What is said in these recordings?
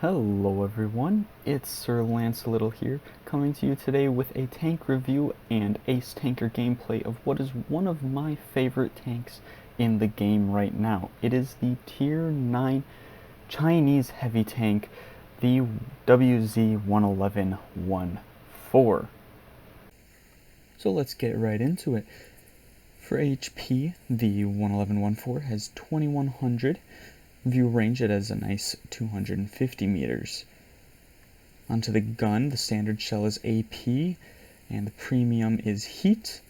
Hello everyone, it's Sir Lancelittle here, coming to you today with a tank review and Ace Tanker gameplay of what is one of my favorite tanks in the game right now. It is the Tier 9 Chinese heavy tank, the WZ-111-14. So let's get right into it. For HP, the 111-14 has 2100. View range, it has a nice 250 meters. Onto the gun, the standard shell is AP, and the premium is heat.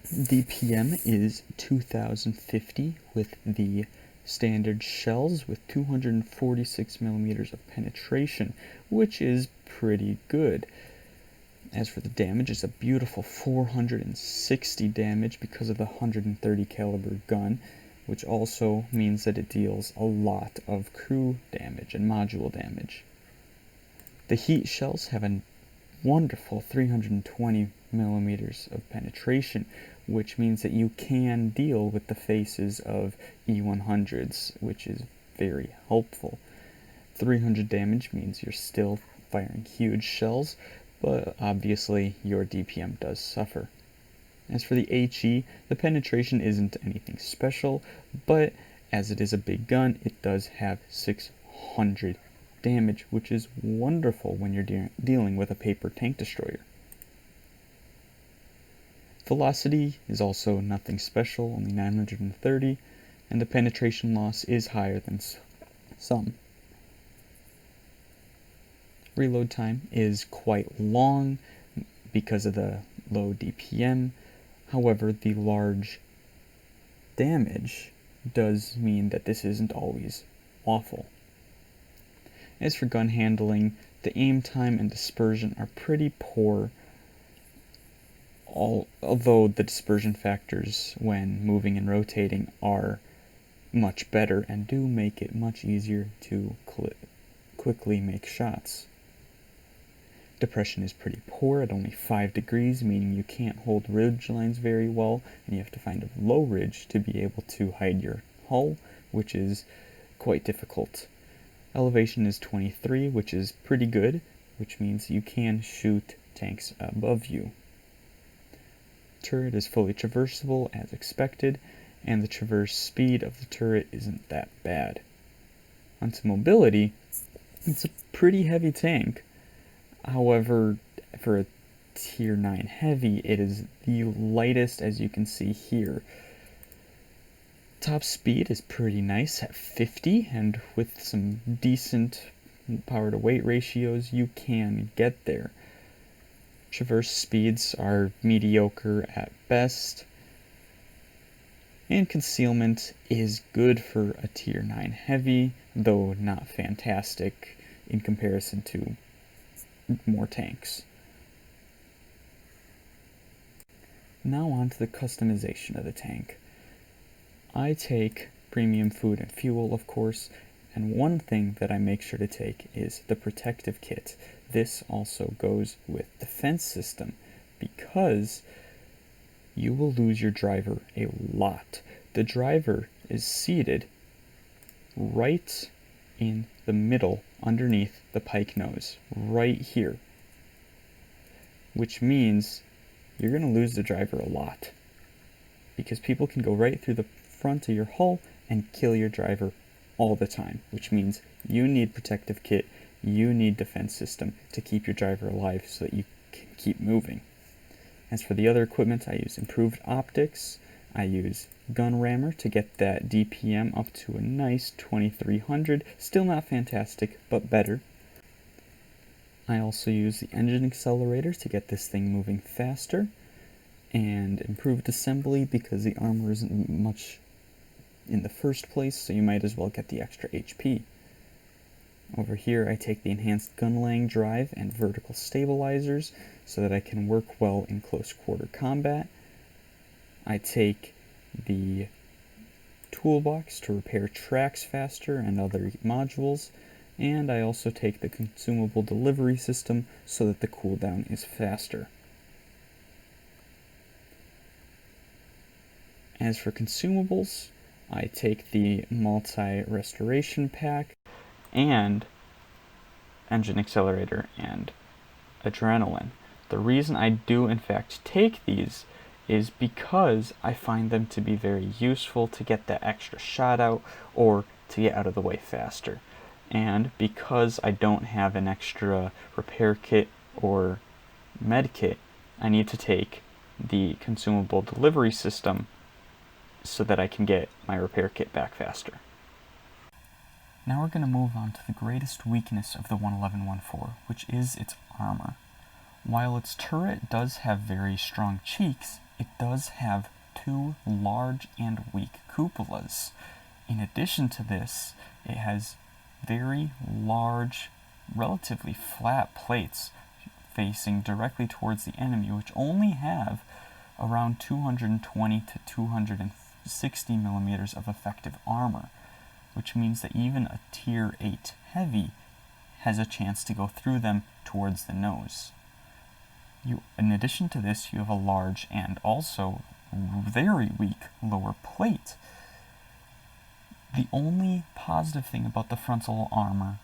DPM is 2050 with the standard shells with 246 millimeters of penetration, which is pretty good. As for the damage, it's a beautiful 460 damage because of the 130 caliber gun, which also means that it deals a lot of crew damage and module damage. The heat shells have a wonderful 320 millimeters of penetration, which means that you can deal with the faces of E100s, which is very helpful. 300 damage means you're still firing huge shells, but obviously your DPM does suffer. As for the HE, the penetration isn't anything special, but as it is a big gun, it does have 600 damage, which is wonderful when you're dealing with a paper tank destroyer. Velocity is also nothing special, only 930, and the penetration loss is higher than some. Reload time is quite long because of the low DPM. However, the large damage does mean that this isn't always awful. As for gun handling, the aim time and dispersion are pretty poor, although the dispersion factors when moving and rotating are much better and do make it much easier to quickly make shots. Depression is pretty poor at only 5 degrees, meaning you can't hold ridge lines very well, and you have to find a low ridge to be able to hide your hull, which is quite difficult. Elevation is 23, which is pretty good, which means you can shoot tanks above you. Turret is fully traversable as expected, and the traverse speed of the turret isn't that bad. Onto mobility, it's a pretty heavy tank. However, for a Tier 9 heavy, it is the lightest, as you can see here. Top speed is pretty nice at 50, and with some decent power to weight ratios, you can get there. Traverse speeds are mediocre at best, and concealment is good for a Tier 9 heavy, though not fantastic in comparison to more tanks. Now on to the customization of the tank. I take premium food and fuel, of course, and one thing that I make sure to take is the protective kit. This also goes with defense system because you will lose your driver a lot. The driver is seated right in the middle underneath the pike nose, right here, which means you're going to lose the driver a lot because people can go right through the front of your hull and kill your driver all the time, which means you need protective kit, you need defense system to keep your driver alive so that you can keep moving. As for the other equipment, I use improved optics, I use gun rammer to get that DPM up to a nice 2300, still not fantastic, but better. I also use the engine accelerator to get this thing moving faster, and improved assembly because the armor isn't much in the first place, so you might as well get the extra HP. Over here I take the enhanced gun laying drive and vertical stabilizers so that I can work well in close quarter combat. I take the toolbox to repair tracks faster and other modules, and I also take the consumable delivery system so that the cooldown is faster. As for consumables, I take the multi-restoration pack, and engine accelerator and adrenaline. The reason I do in fact take these is because I find them to be very useful to get that extra shot out or to get out of the way faster. And because I don't have an extra repair kit or med kit, I need to take the consumable delivery system so that I can get my repair kit back faster. Now we're going to move on to the greatest weakness of the 111-1.4, which is its armor. While its turret does have very strong cheeks, it does have two large and weak cupolas. In addition to this, it has very large, relatively flat plates facing directly towards the enemy, which only have around 220 to 260 millimeters of effective armor, which means that even a tier 8 heavy has a chance to go through them towards the nose. In addition to this, you have a large and also very weak lower plate. The only positive thing about the frontal armor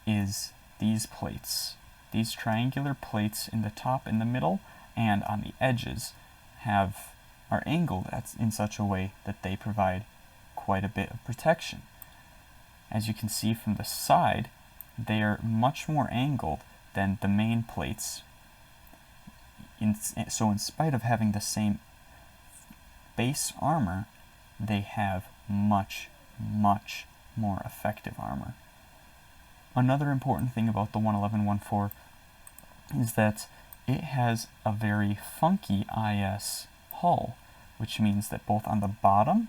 is these plates. These triangular plates in the top, in the middle, and on the edges are angled in such a way that they provide quite a bit of protection. As you can see from the side, they are much more angled than the main plates. So in spite of having the same base armor, they have much, much more effective armor. Another important thing about the 111-1.4 is that it has a very funky IS hull, which means that both on the bottom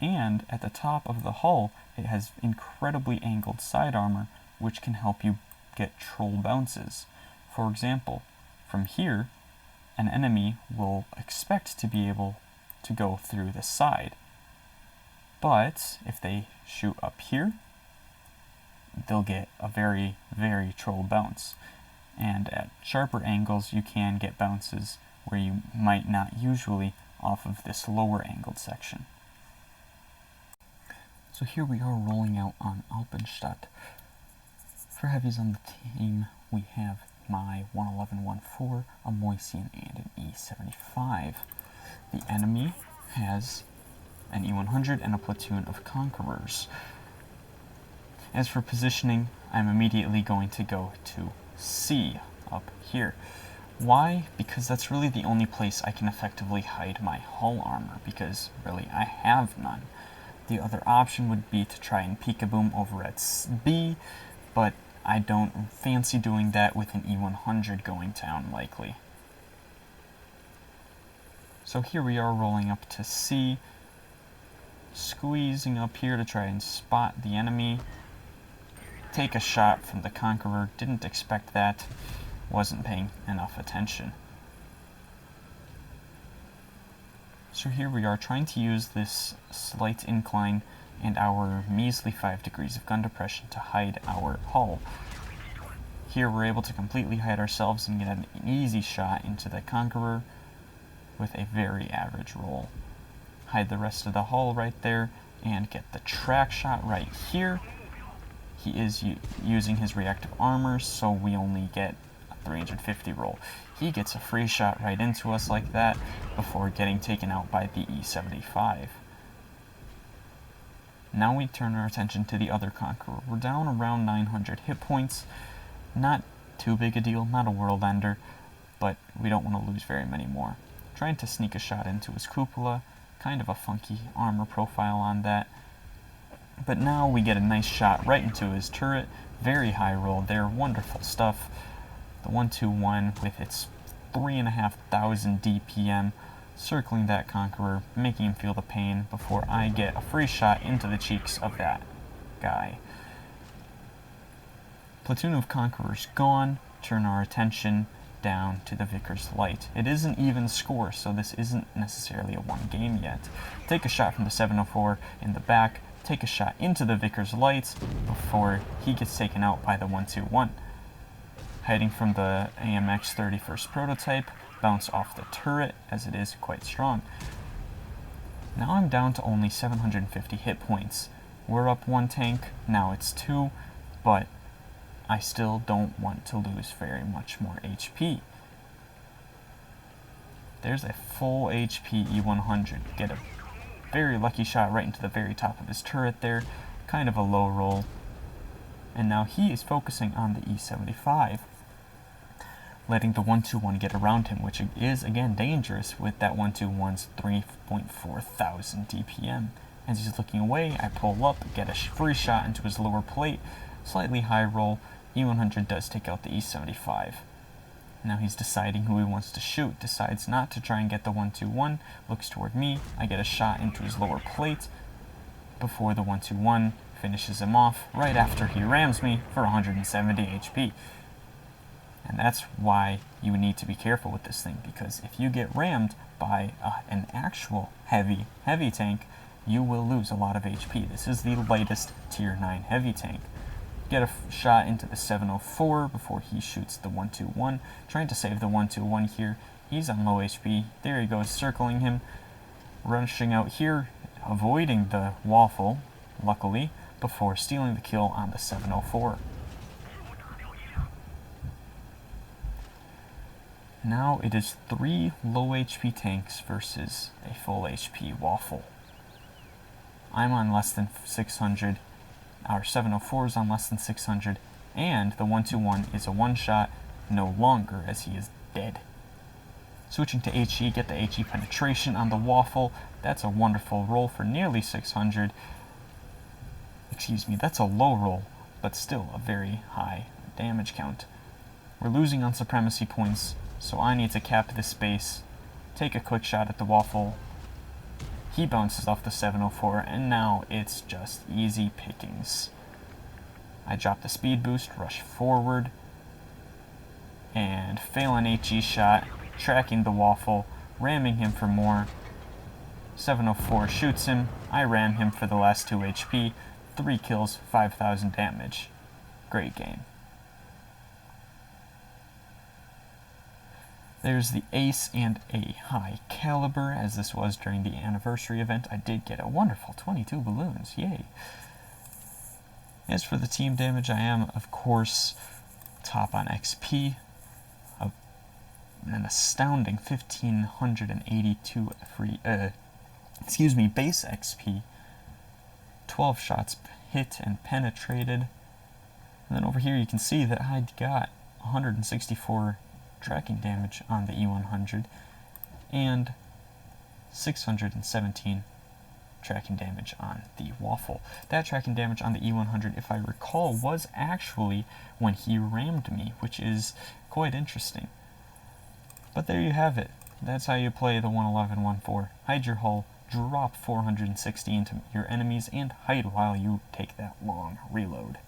and at the top of the hull, it has incredibly angled side armor, which can help you get troll bounces. For example, from here, an enemy will expect to be able to go through the side. But if they shoot up here, they'll get a very, very troll bounce. And at sharper angles, you can get bounces where you might not usually off of this lower angled section. So here we are rolling out on Alpenstadt. For heavies on the team, we have my 111-1.4, a Moisian, and an E75. The enemy has an E100 and a platoon of Conquerors. As for positioning, I'm immediately going to go to C up here. Why? Because that's really the only place I can effectively hide my hull armor, because really I have none. The other option would be to try and peek-a-boom over at B, but I don't fancy doing that with an E100 going down likely. So here we are rolling up to C, squeezing up here to try and spot the enemy. Take a shot from the Conqueror, didn't expect that, wasn't paying enough attention. So here we are trying to use this slight incline and our measly 5 degrees of gun depression to hide our hull. Here we're able to completely hide ourselves and get an easy shot into the Conqueror with a very average roll. Hide the rest of the hull right there and get the track shot right here. He is using his reactive armor, so we only get a 350 roll. He gets a free shot right into us like that before getting taken out by the E75. Now we turn our attention to the other Conqueror. We're down around 900 hit points. Not too big a deal, not a world ender, but we don't want to lose very many more. Trying to sneak a shot into his cupola, kind of a funky armor profile on that. But now we get a nice shot right into his turret, very high roll there, wonderful stuff. The 121 with its 3,500 DPM circling that Conqueror, making him feel the pain before I get a free shot into the cheeks of that guy. Platoon of Conquerors gone, turn our attention down to the Vickers Light. It is an even score, so this isn't necessarily a one game yet. Take a shot from the 704 in the back, take a shot into the Vickers Light before he gets taken out by the 121. Hiding from the AMX 31st prototype, bounce off the turret as it is quite strong. Now I'm down to only 750 hit points. We're up one tank, now it's two. but I still don't want to lose very much more HP. There's a full HP E100. Get a very lucky shot right into the very top of his turret there. Kind of a low roll. And now he is focusing on the E75, letting the 121 get around him, which is, again, dangerous with that 121's 3.4 thousand DPM. As he's looking away, I pull up, get a free shot into his lower plate, slightly high roll. E100 does take out the E75. Now he's deciding who he wants to shoot, decides not to try and get the 121, looks toward me, I get a shot into his lower plate before the 121 finishes him off right after he rams me for 170 HP. And that's why you need to be careful with this thing, because if you get rammed by an actual heavy tank, you will lose a lot of HP. This is the lightest tier 9 heavy tank. Get a shot into the 704 before he shoots the 121, trying to save the 121 here. He's on low HP. There he goes, circling him, rushing out here, avoiding the waffle, luckily, before stealing the kill on the 704. Now it is 3 low HP tanks versus a full HP waffle. I'm on less than 600. Our 704 is on less than 600, and the 121 is a one-shot no longer, as he is dead. Switching to HE, get the HE penetration on the waffle. That's a wonderful roll for nearly 600. Excuse me, that's a low roll, but still a very high damage count. We're losing on supremacy points, so I need to cap this space, take a quick shot at the waffle. He bounces off the 704, and now it's just easy pickings. I drop the speed boost, rush forward, and fail an HE shot, tracking the waffle, ramming him for more. 704 shoots him, I ram him for the last 2 HP, 3 kills, 5,000 damage. Great game. There's the ace and a high caliber, as this was during the anniversary event. I did get a wonderful 22 balloons, yay. As for the team damage, I am, of course, top on XP. An astounding 1,582 base XP. 12 shots hit and penetrated. And then over here you can see that I got 164 tracking damage on the E100 and 617 tracking damage on the waffle. That tracking damage on the E100, if I recall, was actually when he rammed me, which is quite interesting. But there you have it. That's how you play the 111-1-4. Hide your hull, drop 460 into your enemies, and hide while you take that long reload.